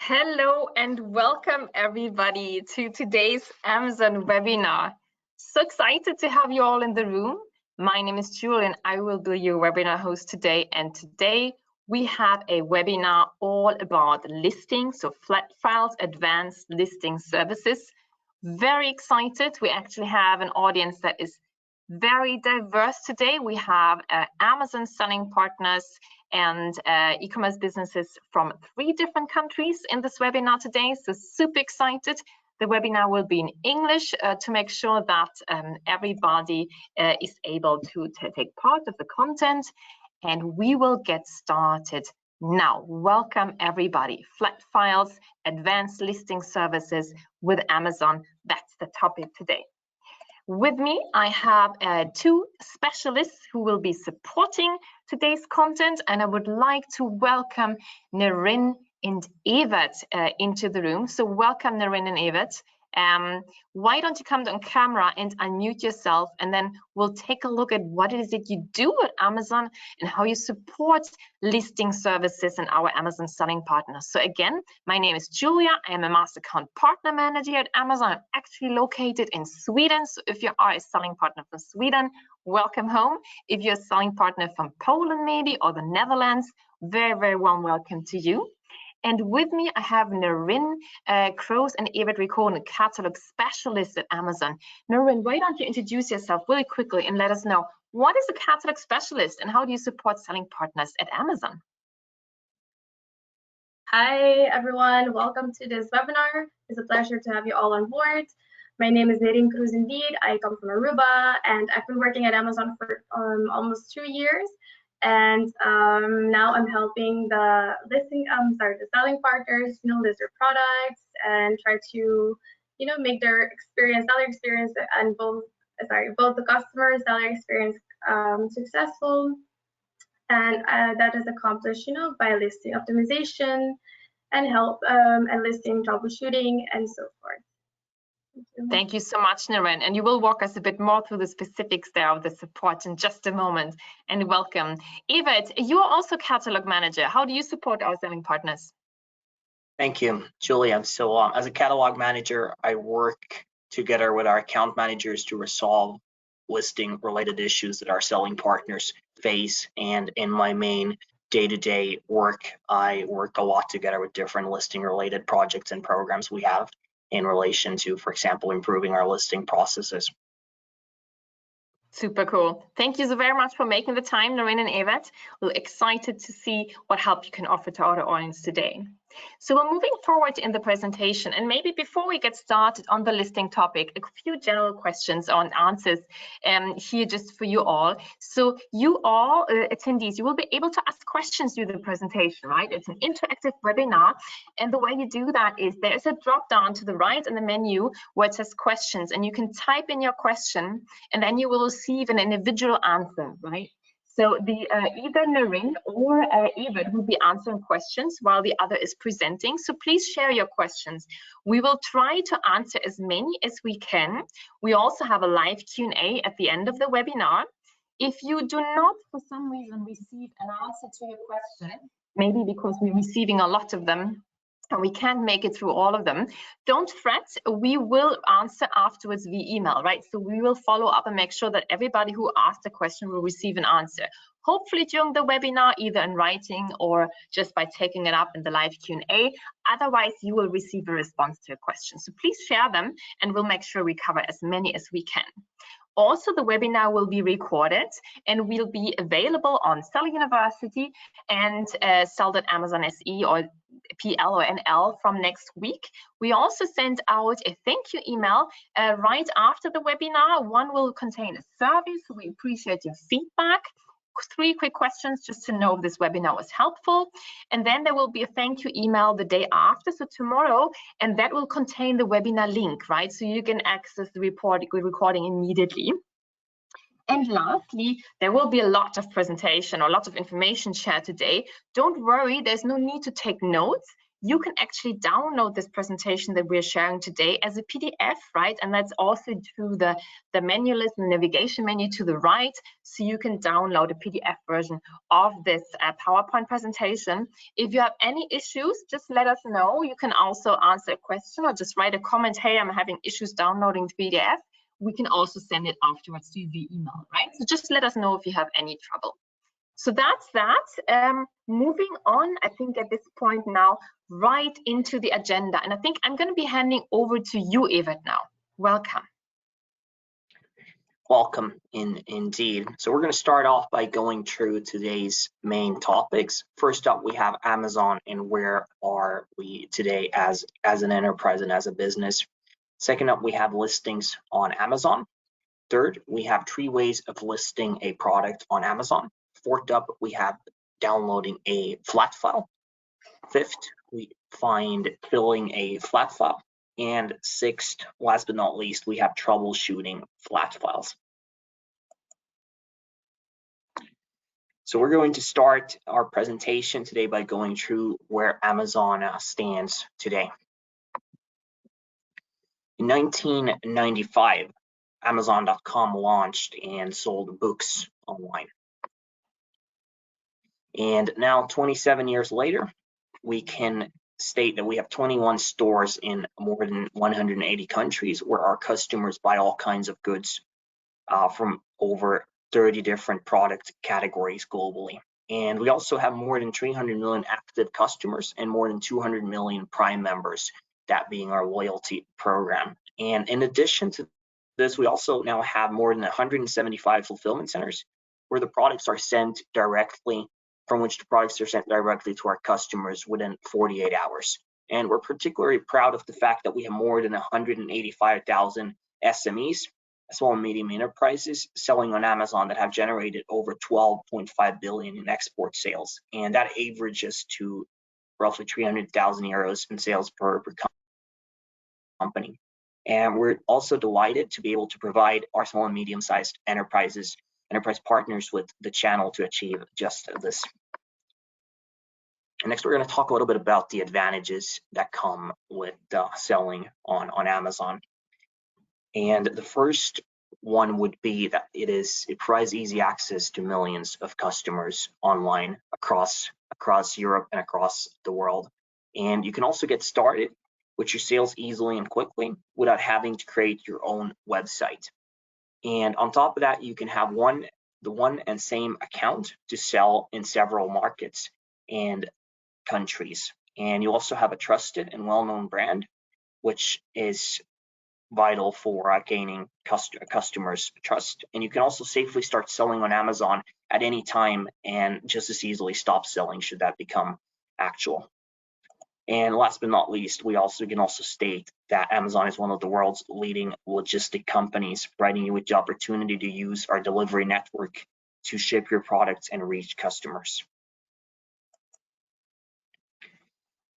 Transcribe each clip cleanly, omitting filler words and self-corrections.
Hello and welcome everybody to today's Amazon webinar. So excited to have you all in the room. My name is Julie and I will be your webinar host today. And today we have a webinar all about listings, so flat files, advanced listing services. Very excited. We actually have an audience that is very diverse today. We have Amazon selling partners and e-commerce businesses from 3 different countries in this webinar today. So super excited. The webinar will be in English to make sure that everybody is able to take part of the content. And we will get started now. Welcome everybody. Flat files, advanced listing services with Amazon. That's the topic today. With me, I have 2 specialists who will be supporting today's content, and I would like to welcome Naren and Evert into the room. So welcome Naren and Evert. Why don't you come on camera and unmute yourself, and then we'll take a look at what it is that you do at Amazon and how you support listing services and our Amazon selling partners. So again, my name is Julia. I am a Master Account Partner Manager at Amazon. I'm actually located in Sweden. So if you are a selling partner from Sweden, welcome home. If you're a selling partner from Poland maybe, or the Netherlands, very, very warm welcome to you. And with me, I have Naren Kroos and Evert Ricone, catalog specialist at Amazon. Naren, why don't you introduce yourself really quickly and let us know, what is a catalog specialist and how do you support selling partners at Amazon? Hi, everyone. Welcome to this webinar. It's a pleasure to have you all on board. My name is Naren Kroos indeed. I come from Aruba, and I've been working at Amazon for almost 2 years. And now I'm helping the selling partners, list their products and try to, make their seller experience, and both the customer and seller experience successful. And that is accomplished, by listing optimization and help and listing troubleshooting and so forth. Thank you so much, Naren. And you will walk us a bit more through the specifics there of the support in just a moment. And welcome. Evert, you are also catalog manager. How do you support our selling partners? Thank you, Julia. So as a catalog manager, I work together with our account managers to resolve listing related issues that our selling partners face. And in my main day-to-day work, I work a lot together with different listing related projects and programs we have in relation to, for example, improving our listing processes. Super cool. Thank you so very much for making the time, Naren and Evert. We're excited to see what help you can offer to our audience today. So we're moving forward in the presentation, and maybe before we get started on the listing topic, a few general questions on answers here just for you all. So you all attendees, you will be able to ask questions through the presentation, right? It's an interactive webinar, and the way you do that is there's a drop down to the right in the menu where it says questions, and you can type in your question, and then you will receive an individual answer, right? So either Naren or Evert will be answering questions while the other is presenting. So please share your questions. We will try to answer as many as we can. We also have a live Q&A at the end of the webinar. If you do not, for some reason, receive an answer to your question, maybe because we're receiving a lot of them, and we can't make it through all of them, don't fret. We will answer afterwards via email, right? So we will follow up and make sure that everybody who asked a question will receive an answer, hopefully during the webinar, either in writing or just by taking it up in the live Q&A. Otherwise, you will receive a response to your question. So please share them, and we'll make sure we cover as many as we can. Also, the webinar will be recorded and will be available on Sälj University and Sälj.Amazon SE or PL or NL from next week. We also send out a thank you email right after the webinar. One will contain a survey, so we appreciate your feedback. 3 quick questions just to know if this webinar was helpful. And then there will be a thank you email the day after, so tomorrow, and that will contain the webinar link, right? So you can access the recording immediately. And lastly, there will be a lot of presentation or a lot of information shared today. Don't worry, there's no need to take notes. you can actually download this presentation that we're sharing today as a PDF, right? And that's also through the menu list and the navigation menu to the right. So you can download a PDF version of this PowerPoint presentation. If you have any issues, just let us know. You can also answer a question or just write a comment, hey, I'm having issues downloading the PDF. We can also send it afterwards to you via email, right? So just let us know if you have any trouble. So that's that. Moving on, I think at this point now, right into the agenda. And I think I'm going to be handing over to you, Evert, now. Welcome. Welcome, indeed. So we're going to start off by going through today's main topics. First up, we have Amazon and where are we today as an enterprise and as a business. Second up, we have listings on Amazon. Third, we have 3 ways of listing a product on Amazon. Fourth up, we have downloading a flat file. Fifth, we find filling a flat file. And sixth, last but not least, we have troubleshooting flat files. So we're going to start our presentation today by going through where Amazon stands today. In 1995, Amazon.com launched and sold books online. And now 27 years later, we can state that we have 21 stores in more than 180 countries where our customers buy all kinds of goods from over 30 different product categories globally. And we also have more than 300 million active customers and more than 200 million Prime members, that being our loyalty program. And in addition to this, we also now have more than 175 fulfillment centers where the products are sent directly, from which the products are sent directly to our customers within 48 hours. And we're particularly proud of the fact that we have more than 185,000 SMEs, small and medium enterprises, selling on Amazon that have generated over 12.5 billion in export sales. And that averages to roughly 300,000 euros in sales per company. And we're also delighted to be able to provide our small and medium-sized enterprise partners with the channel to achieve just this. And next, we're going to talk a little bit about the advantages that come with selling on Amazon. And the first one would be that it provides easy access to millions of customers online across Europe and across the world. And you can also get started with your sales easily and quickly without having to create your own website. And on top of that, you can have the one and same account to sell in several markets and countries. And you also have a trusted and well-known brand, which is vital for gaining customers' trust. And you can also safely start selling on Amazon at any time and just as easily stop selling should that become actual. And last but not least, we can also state that Amazon is one of the world's leading logistic companies, providing you with the opportunity to use our delivery network to ship your products and reach customers.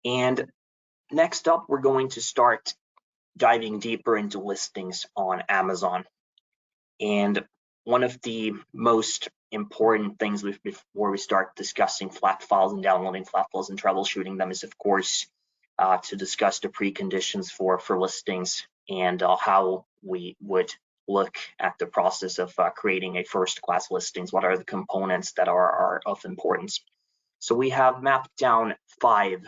And next up, we're going to start diving deeper into listings on Amazon. And one of the most important things before we start discussing flat files and downloading flat files and troubleshooting them is, of course, to discuss the preconditions for listings and how we would look at the process of creating a first-class listings. What are the components that are of importance? So we have mapped down 5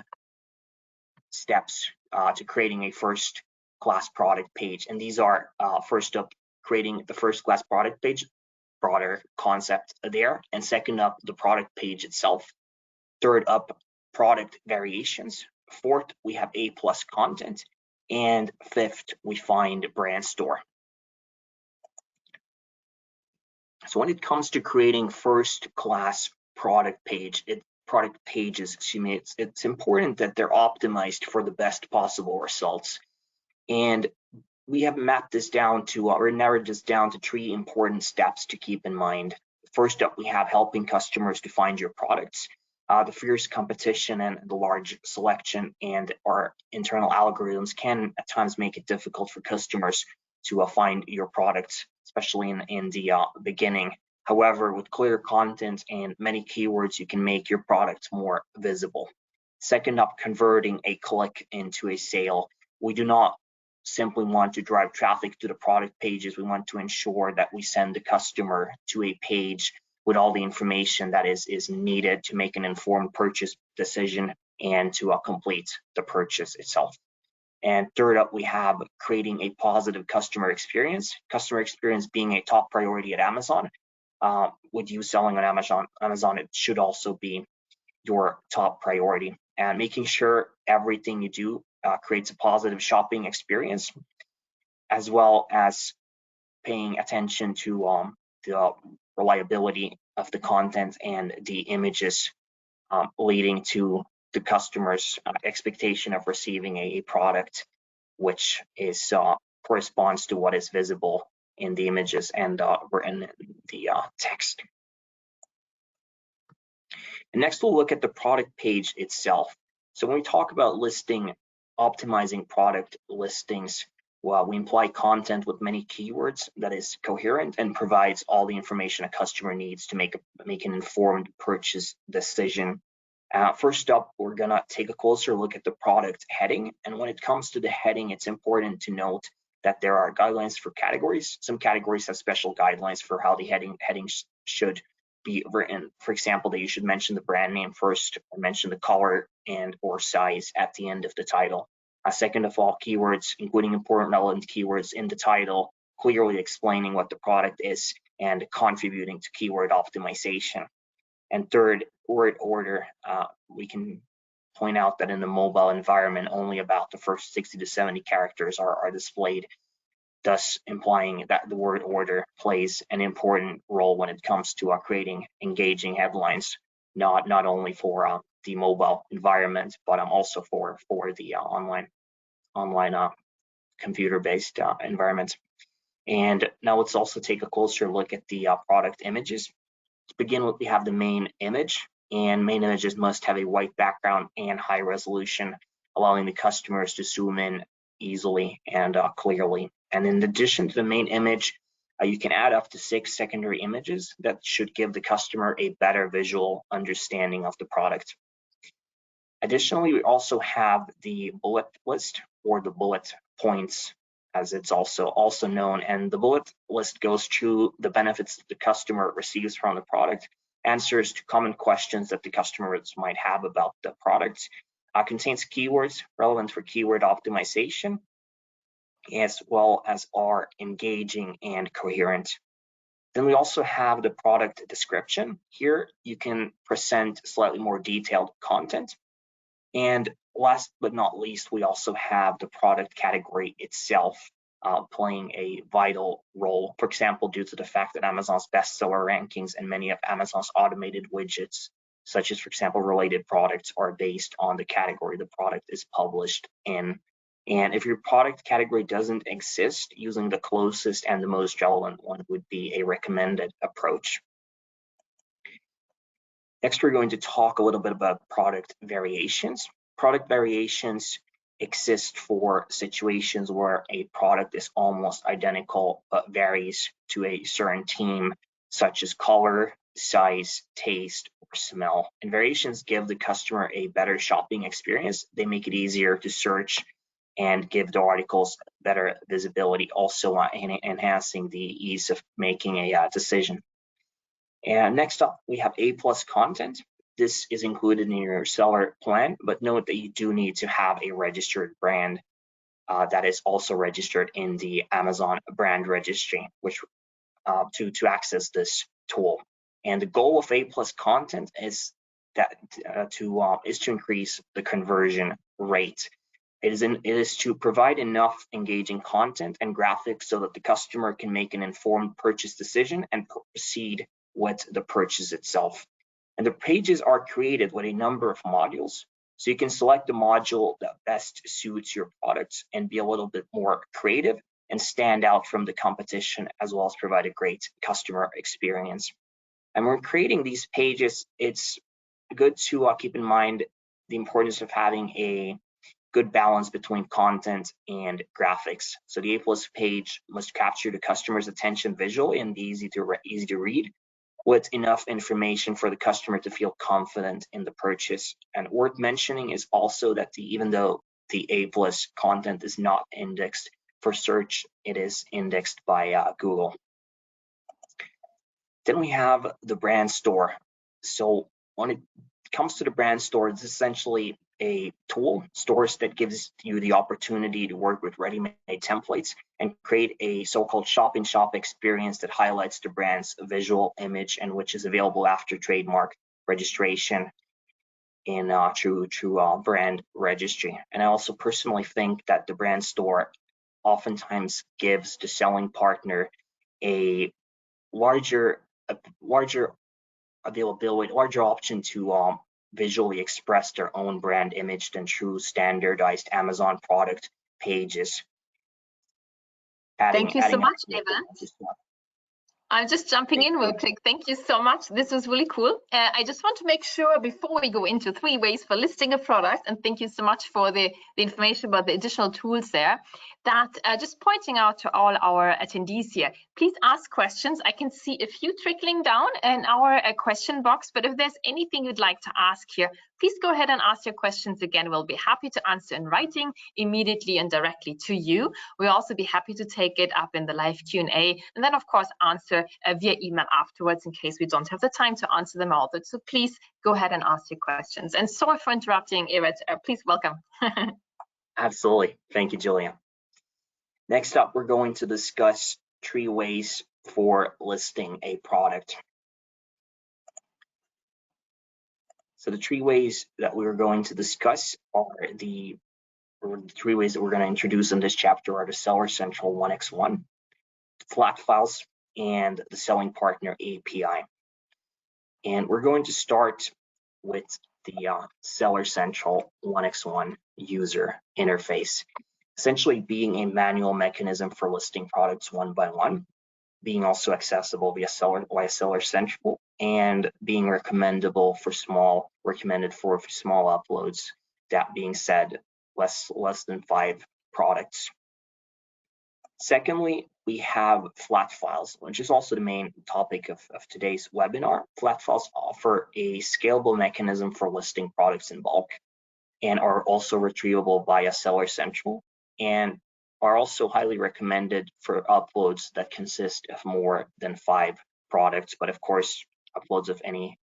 steps to creating a first-class product page, and these are first up, creating the first-class product page, broader concept there, and second up, the product page itself. Third up, product variations. Fourth, we have A+ content, and fifth, we find brand store. So when it comes to creating first-class product pages, it's important that they're optimized for the best possible results. And we have mapped this down to, or narrowed this down to 3 important steps to keep in mind. First up, we have helping customers to find your products. The fierce competition and the large selection and our internal algorithms can at times make it difficult for customers to find your products, especially in the beginning. However, with clear content and many keywords, you can make your products more visible. Second up, converting a click into a sale. We do not simply want to drive traffic to the product pages. We want to ensure that we send the customer to a page with all the information that is needed to make an informed purchase decision and to complete the purchase itself. And third up, we have creating a positive customer experience. Customer experience being a top priority at Amazon. With you selling on Amazon, it should also be your top priority. And making sure everything you do creates a positive shopping experience, as well as paying attention to the reliability of the content and the images, leading to the customer's expectation of receiving a product which is corresponds to what is visible in the images and in the text. And next, we'll look at the product page itself. So when we talk about optimizing product listings, well, we imply content with many keywords that is coherent and provides all the information a customer needs to make an informed purchase decision. First up, we're gonna take a closer look at the product heading. And when it comes to the heading, it's important to note that there are guidelines for categories. Some categories have special guidelines for how the headings should be written. For example, that you should mention the brand name first, or mention the color and or size at the end of the title. Second of all, keywords, including important relevant keywords in the title, clearly explaining what the product is and contributing to keyword optimization. And third, word order. We can point out that in the mobile environment, only about the first 60 to 70 characters are displayed, thus implying that the word order plays an important role when it comes to creating engaging headlines, not only for the mobile environment, but also for the online computer-based environment. And now let's also take a closer look at the product images. To begin with, we have the main image, and main images must have a white background and high resolution, allowing the customers to zoom in easily and clearly. And in addition to the main image, you can add up to 6 secondary images that should give the customer a better visual understanding of the product. Additionally, we also have the bullet list, or the bullet points, as it's also known. And the bullet list goes through the benefits that the customer receives from the product, answers to common questions that the customers might have about the product, contains keywords relevant for keyword optimization, as well as are engaging and coherent. Then we also have the product description. Here you can present slightly more detailed content. And last but not least, we also have the product category itself playing a vital role. For example, due to the fact that Amazon's bestseller rankings and many of Amazon's automated widgets, such as, for example, related products, are based on the category the product is published in. And if your product category doesn't exist, using the closest and the most relevant one would be a recommended approach. Next, we're going to talk a little bit about product variations. Product variations exist for situations where a product is almost identical but varies to a certain theme, such as color, size, taste, or smell. And variations give the customer a better shopping experience. They make it easier to search and give the articles better visibility, also enhancing the ease of making a decision. And next up, we have A+ content. This is included in your seller plan, but note that you do need to have a registered brand that is also registered in the Amazon brand registry, which to access this tool. And the goal of A+ content is that to increase the conversion rate. It is to provide enough engaging content and graphics so that the customer can make an informed purchase decision and proceed with the purchase itself. And the pages are created with a number of modules, so you can select the module that best suits your products and be a little bit more creative and stand out from the competition, as well as provide a great customer experience. And when creating these pages, it's good to keep in mind the importance of having a good balance between content and graphics. So the A+ page must capture the customer's attention visually and be easy to read. with enough information for the customer to feel confident in the purchase. And worth mentioning is also that even though the A+ content is not indexed for search, it is indexed by Google. Then we have the brand store. So when it comes to the brand store, it's essentially a tool, stores that gives you the opportunity to work with ready-made templates and create a so-called shop-in-shop experience that highlights the brand's visual image and which is available after trademark registration in through brand registry. And I also personally think that the brand store oftentimes gives the selling partner a larger availability, larger option to visually express their own brand image than through standardized Amazon product pages. Thank you so much, Evan. I'm just jumping in real quick. Thank you so much. This was really cool. I just want to make sure before we go into 3 ways for listing a product, and thank you so much for the information about the additional tools there, that just pointing out to all our attendees here, please ask questions. I can see a few trickling down in our question box, but if there's anything you'd like to ask here, please go ahead and ask your questions again. We'll be happy to answer in writing immediately and directly to you. We'll also be happy to take it up in the live Q&A, and then of course answer via email afterwards in case we don't have the time to answer them all. But so please go ahead and ask your questions. And sorry for interrupting, Evert. Please welcome. Absolutely. Thank you, Julia. Next up, we're going to discuss 3 ways for listing a product. So the 3 ways that we're going to discuss are the 3 ways that we're going to introduce in this chapter are the Seller Central 1x1, flat files, and the Selling Partner API. And we're going to start with the Seller Central 1x1 user interface, essentially being a manual mechanism for listing products one by one, being also accessible via Seller Central, and being recommended for small uploads. That being said, less than 5 products. Secondly, we have flat files, which is also the main topic of today's webinar. Flat files offer a scalable mechanism for listing products in bulk and are also retrievable via Seller Central and are also highly recommended for uploads that consist of more than 5 products. But of course, uploads of any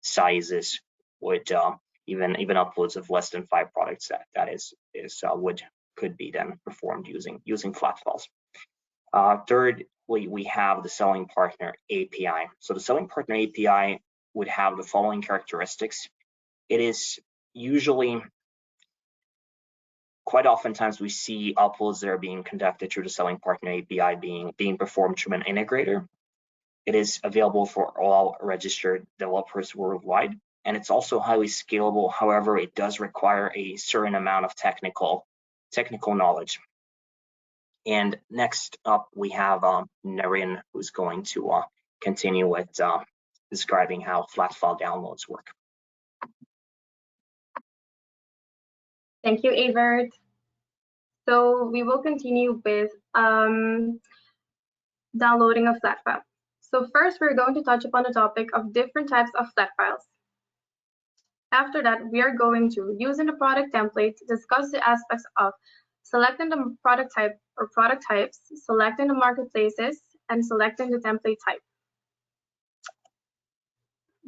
sizes would even uploads of less than 5 products could be then performed using flat files. Thirdly, we have the Selling Partner API. So the Selling Partner API would have the following characteristics. It is usually, quite oftentimes we see uploads that are being conducted through the Selling Partner API being performed through an integrator. It is available for all registered developers worldwide, and it's also highly scalable. However, it does require a certain amount of technical knowledge. And next up, we have Naren, who's going to continue with describing how flat file downloads work. Thank you, Evert. So we will continue with downloading a flat file. So first, we're going to touch upon the topic of different types of flat files. After that, we are going to, using the product template, discuss the aspects of selecting the product type or product types, selecting the marketplaces, and selecting the template type.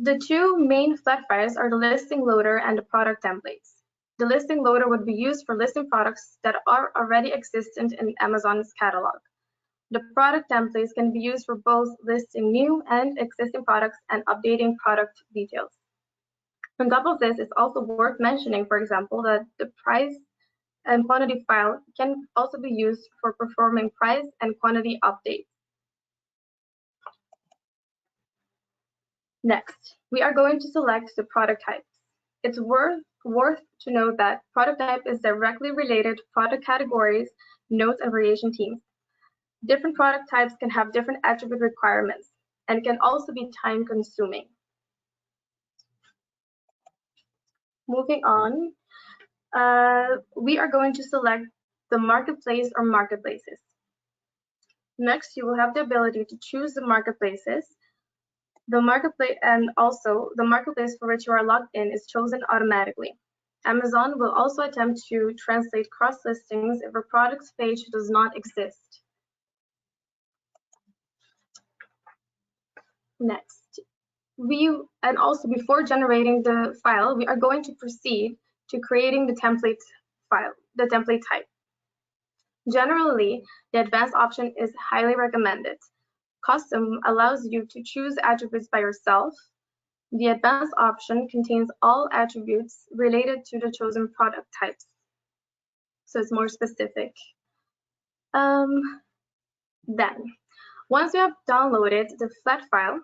The 2 main flat files are the listing loader and the product templates. The listing loader would be used for listing products that are already existent in Amazon's catalog. The product templates can be used for both listing new and existing products and updating product details. On top of this, it's also worth mentioning, for example, that the price and quantity file can also be used for performing price and quantity updates. Next, we are going to select the product types. It's worth to note that product type is directly related to product categories, notes, and variation teams. Different product types can have different attribute requirements and can also be time-consuming. Moving on, we are going to select the marketplace or marketplaces. Next, you will have the ability to choose the marketplaces. The marketplace the marketplace for which you are logged in is chosen automatically. Amazon will also attempt to translate cross listings if a product's page does not exist. Next, and also before generating the file, we are going to proceed to creating the template file, the template type. Generally, the advanced option is highly recommended. Custom allows you to choose attributes by yourself. The advanced option contains all attributes related to the chosen product types, so it's more specific. Then, once you have downloaded the flat file,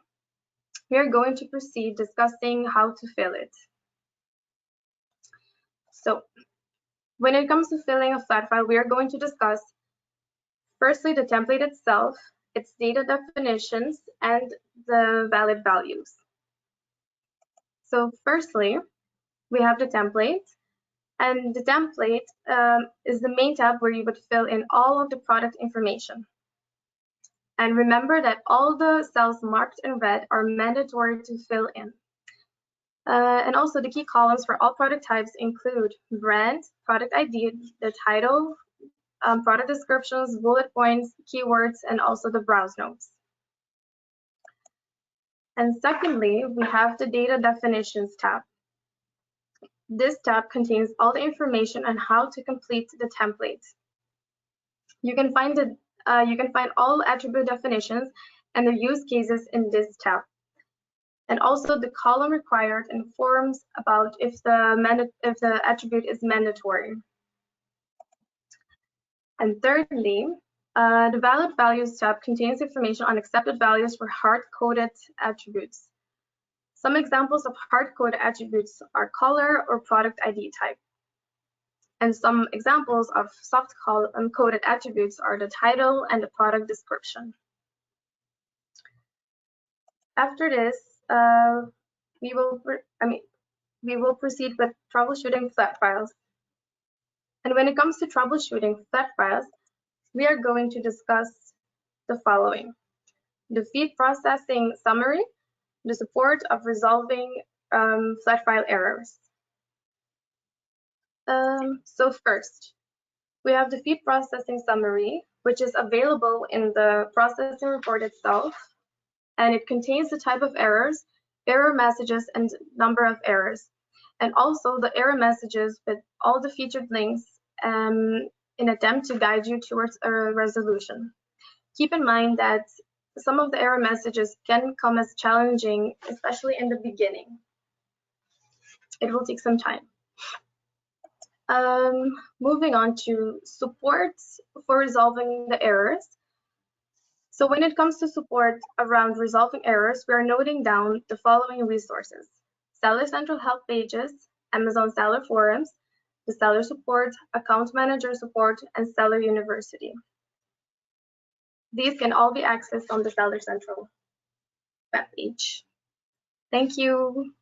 we are going to proceed discussing how to fill it. So, when it comes to filling a flat file, we are going to discuss firstly the template itself, its data definitions, and the valid values. So firstly, we have the template, and the template is the main tab where you would fill in all of the product information. And remember that all the cells marked in red are mandatory to fill in. And also the key columns for all product types include brand, product ID, the title, product descriptions, bullet points, keywords, and also the browse notes. And secondly, we have the data definitions tab. This tab contains all the information on how to complete the template. You can find all attribute definitions and their use cases in this tab. And also the column required informs about if the attribute is mandatory. And thirdly, the valid values tab contains information on accepted values for hard-coded attributes. Some examples of hard-coded attributes are color or product ID type. And some examples of soft-coded attributes are the title and the product description. After this, we will proceed with troubleshooting flat files. And when it comes to troubleshooting flat files, we are going to discuss the following: the feed processing summary, the support of resolving flat file errors. So first, we have the feed processing summary, which is available in the processing report itself, and it contains the type of errors, error messages, and number of errors, and also the error messages with all the featured links in attempt to guide you towards a resolution. Keep in mind that some of the error messages can come as challenging, especially in the beginning. It will take some time. Moving on to support for resolving the errors. So when it comes to support around resolving errors, we are noting down the following resources: Seller Central help pages, Amazon Seller forums, the Seller support, Account Manager support, and Seller University. These can all be accessed on the Seller Central webpage. Thank you.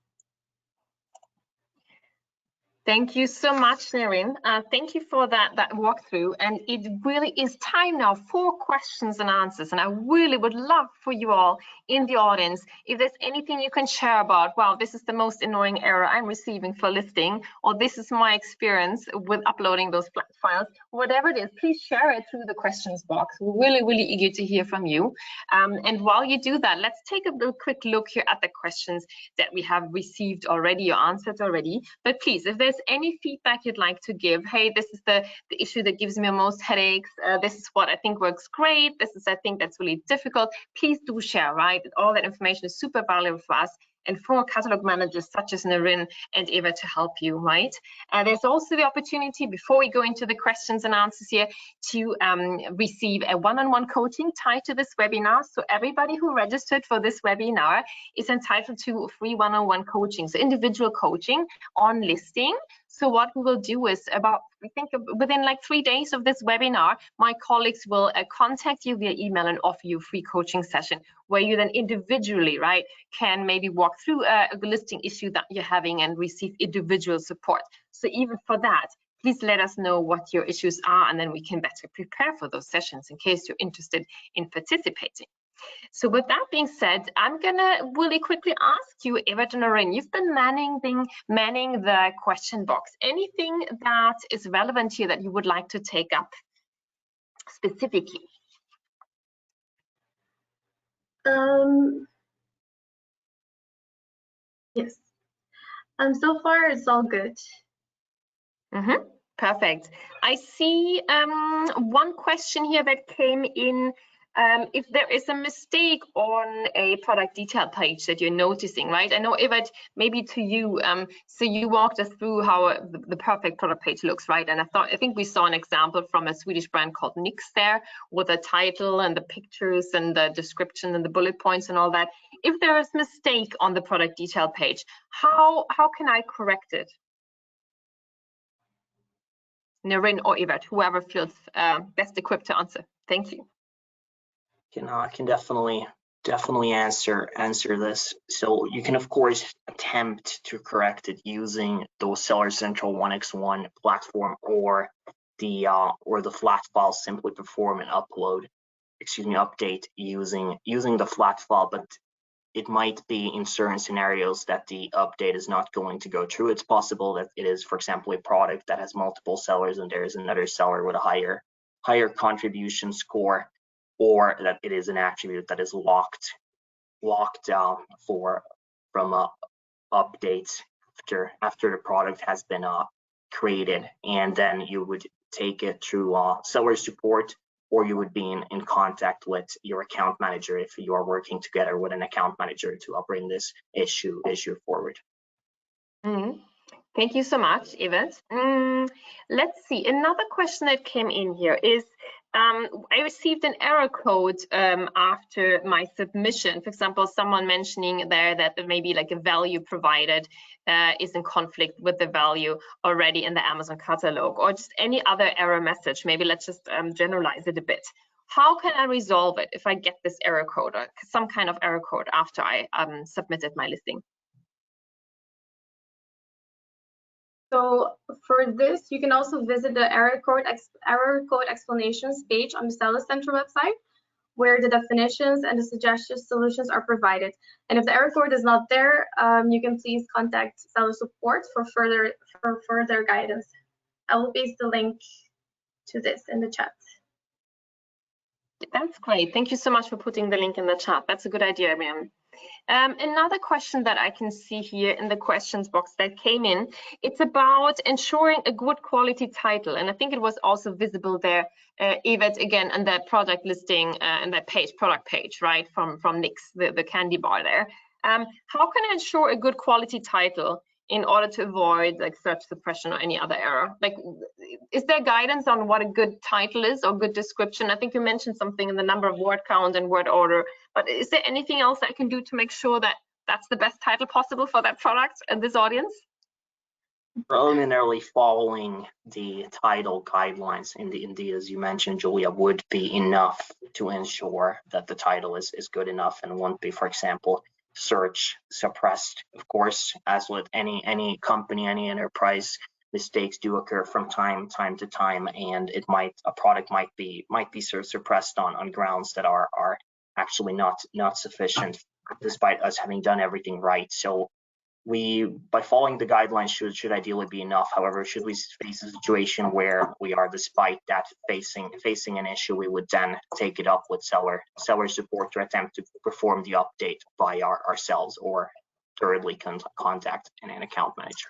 Thank you so much, Naren. Thank you for that walkthrough. And it really is time now for questions and answers. And I really would love for you all in the audience, if there's anything you can share about, wow, this is the most annoying error I'm receiving for listing, or this is my experience with uploading those flat files, whatever it is, please share it through the questions box. We're really, really eager to hear from you. And while you do that, let's take a quick look here at the questions that we have received already or answered already. But please, if there's any feedback you'd like to give, hey, this is the issue that gives me the most headaches, this is what I think works great, this is I think that's really difficult, please do share, right? All that information is super valuable for us and for catalog managers such as Naren and Eva to help you, right? There's also the opportunity, before we go into the questions and answers here, to receive a one-on-one coaching tied to this webinar. So everybody who registered for this webinar is entitled to free one-on-one coaching, so individual coaching on listing. So what we will do is I think within like 3 days of this webinar, my colleagues will contact you via email and offer you a free coaching session where you then individually, right, can maybe walk through a listing issue that you're having and receive individual support. So even for that, please let us know what your issues are, and then we can better prepare for those sessions in case you're interested in participating. So with that being said, I'm gonna really quickly ask you, Evert and Noreen, you've been manning the question box. Anything that is relevant here that you would like to take up specifically? Yes. So far it's all good. Perfect. I see one question here that came in. If there is a mistake on a product detail page that you're noticing, right? I know, Evert, maybe to you, so you walked us through how the perfect product page looks, right? And I think we saw an example from a Swedish brand called Nyx there, with the title and the pictures and the description and the bullet points and all that. If there is a mistake on the product detail page, how can I correct it? Noreen or Evert, whoever feels best equipped to answer. Thank you. I can definitely answer this. So you can of course attempt to correct it using those Seller Central 1x1 platform, or the flat file. Simply perform an update using the flat file, but it might be in certain scenarios that the update is not going to go through. It's possible that it is, for example, a product that has multiple sellers and there is another seller with a higher contribution score, or that it is an attribute that is locked from updates after the product has been created, and then you would take it through seller support, or you would be in contact with your account manager if you are working together with an account manager to bring this issue forward. Thank you so much, Evert. Let's see, another question that came in here is, I received an error code after my submission. For example, someone mentioning there that maybe like a value provided is in conflict with the value already in the Amazon catalog, or just any other error message. Maybe let's just generalize it a bit. How can I resolve it if I get this error code or some kind of error code after I submitted my listing? So for this, you can also visit the error code explanations page on the Seller Central website, where the definitions and the suggested solutions are provided. And if the error code is not there, you can please contact seller support for further guidance. I will paste the link to this in the chat. That's great. Thank you so much for putting the link in the chat. That's a good idea, Miriam. Another question that I can see here in the questions box that came in, it's about ensuring a good quality title. And I think it was also visible there, Evert, again, on that product listing and that product page, right, from Nyx, the candy bar there. How can I ensure a good quality title in order to avoid like search suppression or any other error? Like, is there guidance on what a good title is or good description? I think you mentioned something in the number of word count and word order, but is there anything else I can do to make sure that that's the best title possible for that product and this audience? Preliminarily following the title guidelines, indeed, as you mentioned, Julia, would be enough to ensure that the title is good enough and won't be, for example, search suppressed. Of course, as with any company, any enterprise, mistakes do occur from time to time, and a product might be search suppressed on grounds that are actually not sufficient, despite us having done everything right. So by following the guidelines should ideally be enough. However, should we face a situation where we are, despite that, facing an issue, we would then take it up with seller support to attempt to perform the update by ourselves, or thirdly contact an account manager.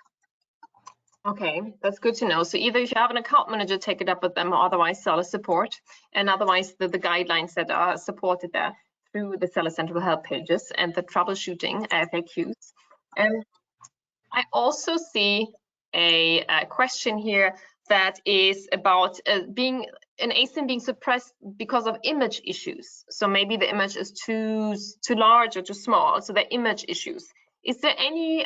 Okay, that's good to know. So either if you have an account manager, take it up with them, or otherwise seller support, and otherwise the guidelines that are supported there through the Seller Central help pages and the troubleshooting FAQs. I also see a question here that is about an ASIN being suppressed because of image issues. So maybe the image is too large or too small, so the image issues. Is there any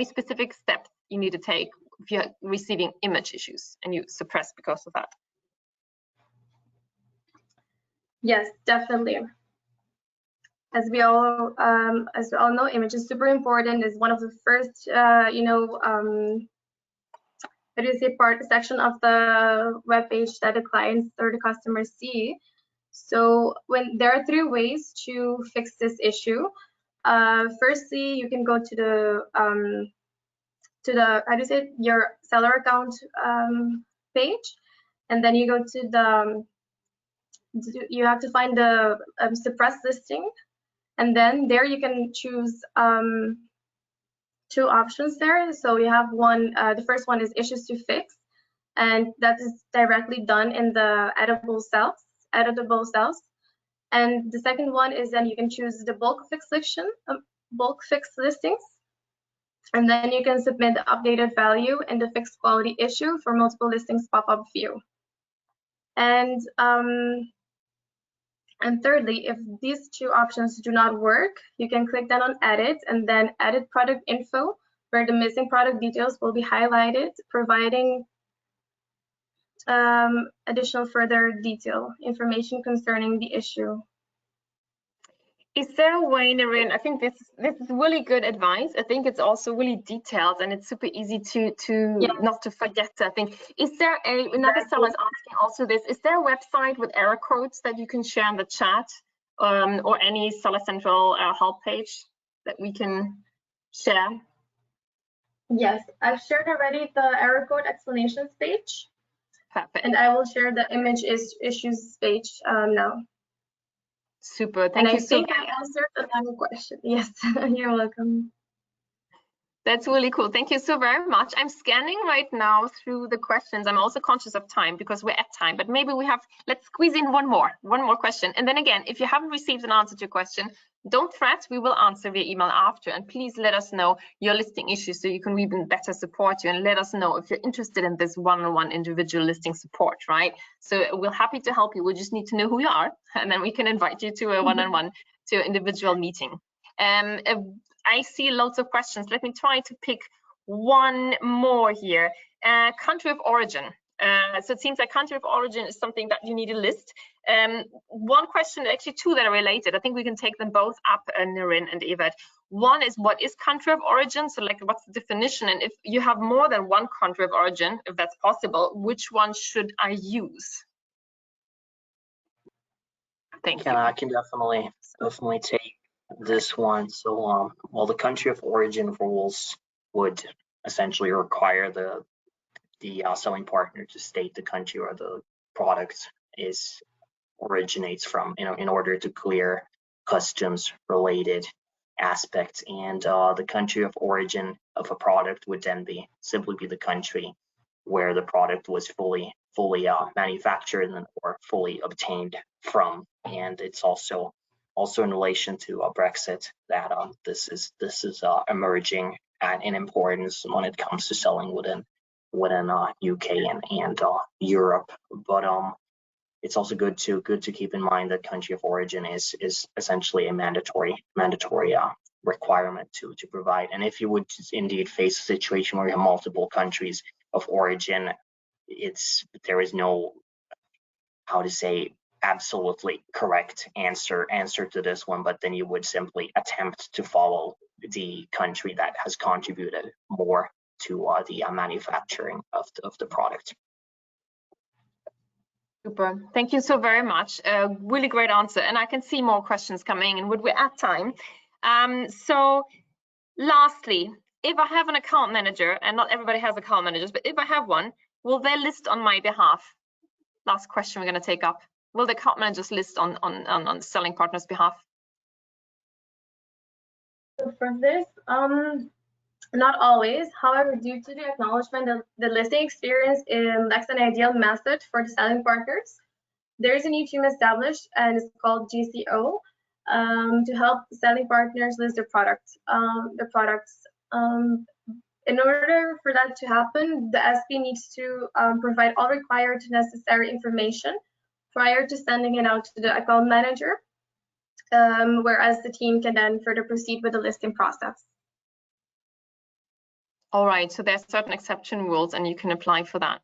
specific steps you need to take if you're receiving image issues and you suppress because of that? Yes, definitely. As we all know, image is super important. It's one of the first, section of the web page that the clients or the customers see. So when there are 3 ways to fix this issue. Firstly, you can go to the how do you say it? Your seller account page, and then you go to the you have to find the suppress listing, and then there you can choose 2 options there. So you have one, the first one is issues to fix, and that is directly done in the editable cells. And the second one is then you can choose the bulk fix listings, and then you can submit the updated value in the fixed quality issue for multiple listings pop-up view. And thirdly, if these 2 options do not work, you can click then on edit and then edit product info, where the missing product details will be highlighted, providing additional further detail information concerning the issue. Is there a way, Naren? I think this is really good advice. I think it's also really detailed and it's super easy to Yeah. not to forget. I think, is there another seller is asking also this? Is there a website with error codes that you can share in the chat, or any Seller Central help page that we can share? Yes, I've shared already the error code explanations page. Perfect. And I will share the image issues page now. Super. Thank you so much. I think I answered another question. Yes, you're welcome. That's really cool. Thank you so very much. I'm scanning right now through the questions. I'm also conscious of time because we're at time, but maybe let's squeeze in one more question. And then again, if you haven't received an answer to your question, don't fret, we will answer via email after. And please let us know your listing issues so you can even better support you, and let us know if you're interested in this one-on-one individual listing support, right? So we're happy to help you. We just need to know who you are, and then we can invite you to a one-on-one, to an individual meeting. I see lots of questions. Let me try to pick one more here. Country of origin. So it seems like country of origin is something that you need to list. One question, actually 2 that are related. I think we can take them both up, Naren and Evet. One is, what is country of origin? So like, what's the definition? And if you have more than one country of origin, if that's possible, which one should I use? Thank you. I can definitely take this one. So, well, the country of origin rules would essentially require the selling partner to state the country where the product originates from, in order to clear customs related aspects. And the country of origin of a product would then simply be the country where the product was fully manufactured or fully obtained from. And it's also in relation to Brexit that this is emerging in importance when it comes to selling within UK and Europe. But it's also good to keep in mind that country of origin is essentially a mandatory requirement to provide. And if you would indeed face a situation where you have multiple countries of origin, there is no, how to say, absolutely correct answer to this one, but then you would simply attempt to follow the country that has contributed more to the manufacturing of the product. Super. Thank you so very much. Really great answer. And I can see more questions coming in. We're at time. So lastly, if I have an account manager, and not everybody has account managers, but if I have one, will they list on my behalf? Last question we're going to take up. Will the account managers list on selling partners' behalf? So for this, not always. However, due to the acknowledgement that the listing experience lacks an ideal method for the selling partners, there is a new team established, and it's called GCO, to help selling partners list their products. In order for that to happen, the SP needs to provide all required necessary information prior to sending it out to the account manager, whereas the team can then further proceed with the listing process. All right, so there's certain exception rules and you can apply for that.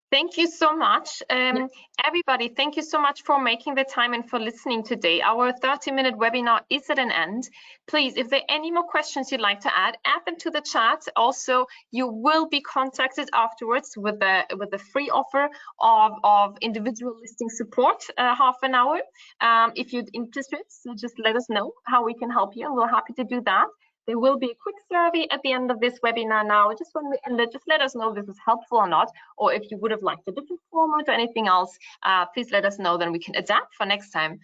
Thank you so much. Everybody, thank you so much for making the time and for listening today. Our 30-minute webinar is at an end. Please, if there are any more questions you'd like to add them to the chat. Also, you will be contacted afterwards with the free offer of individual listing support, half an hour. If you're interested, so just let us know how we can help you, and we're happy to do that. There will be a quick survey at the end of this webinar now. Just let us know if this was helpful or not, or if you would have liked a different format or anything else, please let us know, then we can adapt for next time.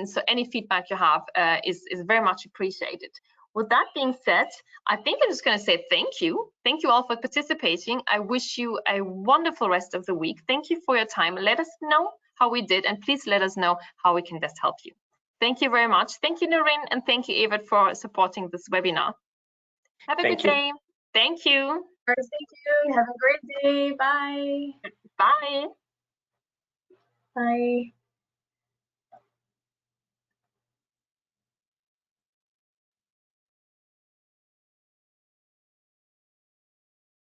So any feedback you have is very much appreciated. With that being said, I think I'm just going to say thank you. Thank you all for participating. I wish you a wonderful rest of the week. Thank you for your time. Let us know how we did, and please let us know how we can best help you. Thank you very much. Thank you, Noreen, and thank you, Evert, for supporting this webinar. Have a good day. Thank you. Thank you. Have a great day. Bye. Bye. Bye.